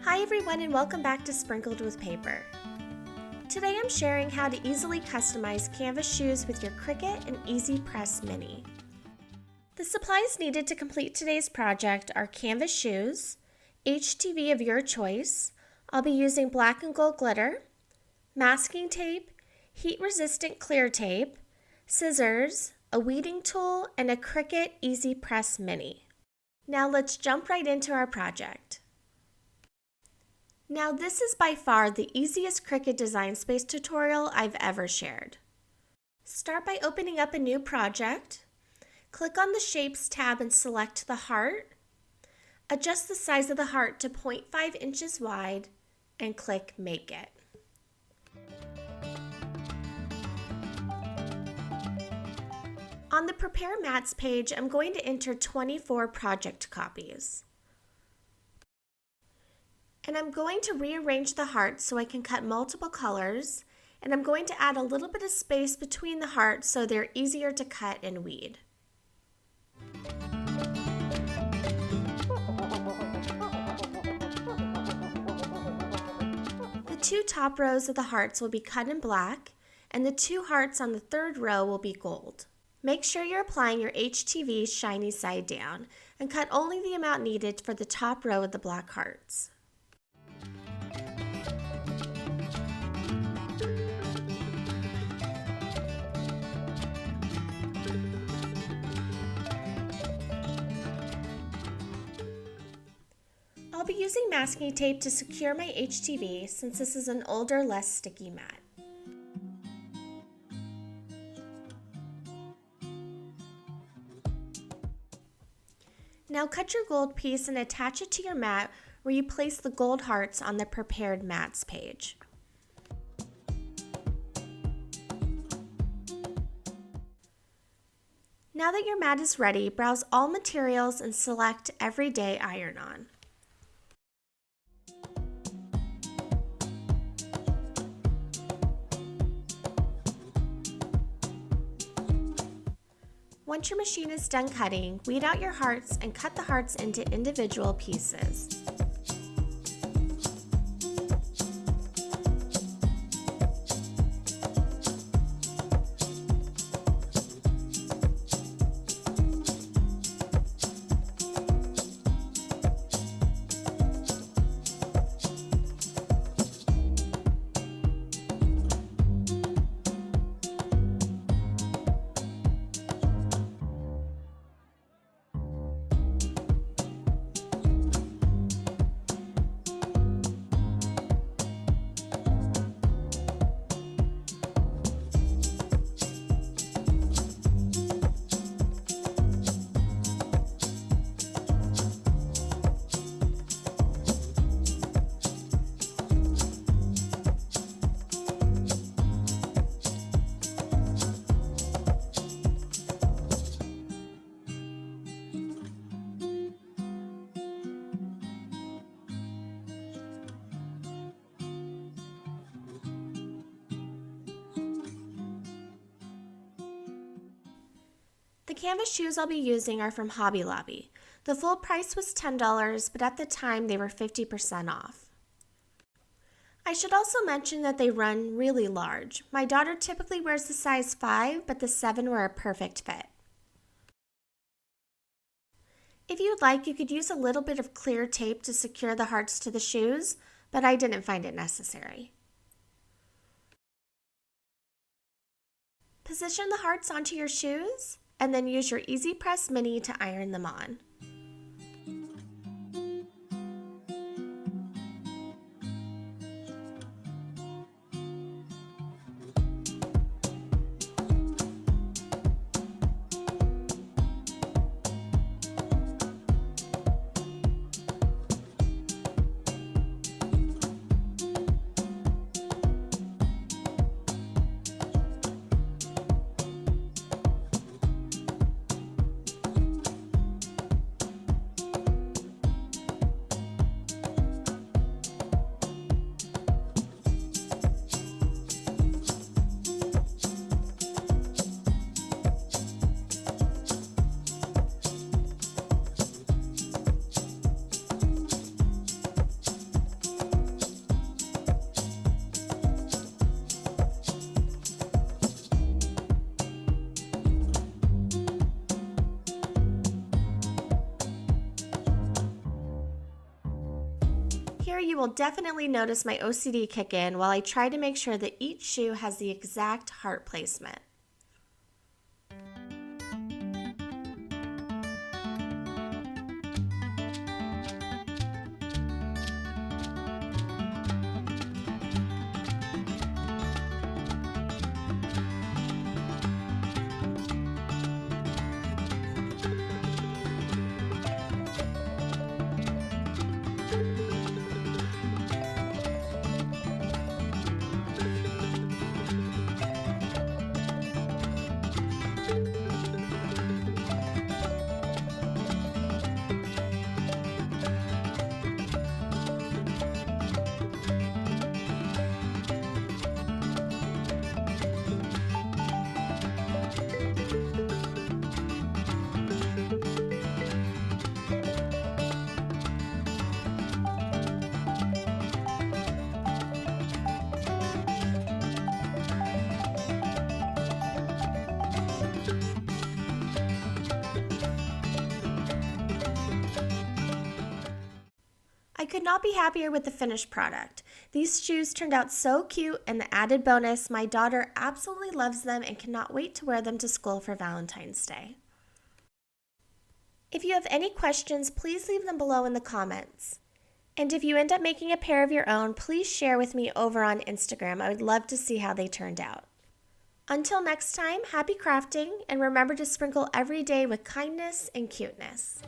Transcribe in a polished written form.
Hi everyone and welcome back to Sprinkled with Paper. Today I'm sharing how to easily customize canvas shoes with your Cricut and Easy Press Mini. The supplies needed to complete today's project are canvas shoes, HTV of your choice, I'll be using black and gold glitter, masking tape, heat-resistant clear tape, scissors, a weeding tool, and a Cricut Easy Press Mini. Now let's jump right into our project. Now this is by far the easiest Cricut Design Space tutorial I've ever shared. Start by opening up a new project. Click on the Shapes tab and select the heart. Adjust the size of the heart to 0.5 inches wide and click Make It. On the Prepare Mats page, I'm going to enter 24 project copies. And I'm going to rearrange the hearts so I can cut multiple colors, and I'm going to add a little bit of space between the hearts so they're easier to cut and weed. The two top rows of the hearts will be cut in black, and the two hearts on the third row will be gold. Make sure you're applying your HTV shiny side down, and cut only the amount needed for the top row of the black hearts. I'll be using masking tape to secure my HTV since this is an older, less sticky mat. Now cut your gold piece and attach it to your mat where you place the gold hearts on the Prepared Mats page. Now that your mat is ready, browse all materials and select Everyday Iron-On. Once your machine is done cutting, weed out your hearts and cut the hearts into individual pieces. The canvas shoes I'll be using are from Hobby Lobby. The full price was $10, but at the time they were 50% off. I should also mention that they run really large. My daughter typically wears the size 5, but the 7 were a perfect fit. If you'd like, you could use a little bit of clear tape to secure the hearts to the shoes, but I didn't find it necessary. Position the hearts onto your shoes, and then use your Easy Press Mini to iron them on. Here you will definitely notice my OCD kick in while I try to make sure that each shoe has the exact heart placement. I could not be happier with the finished product. These shoes turned out so cute, and the added bonus, my daughter absolutely loves them and cannot wait to wear them to school for Valentine's Day. If you have any questions, please leave them below in the comments. And if you end up making a pair of your own, please share with me over on Instagram. I would love to see how they turned out. Until next time, happy crafting, and remember to sprinkle every day with kindness and cuteness.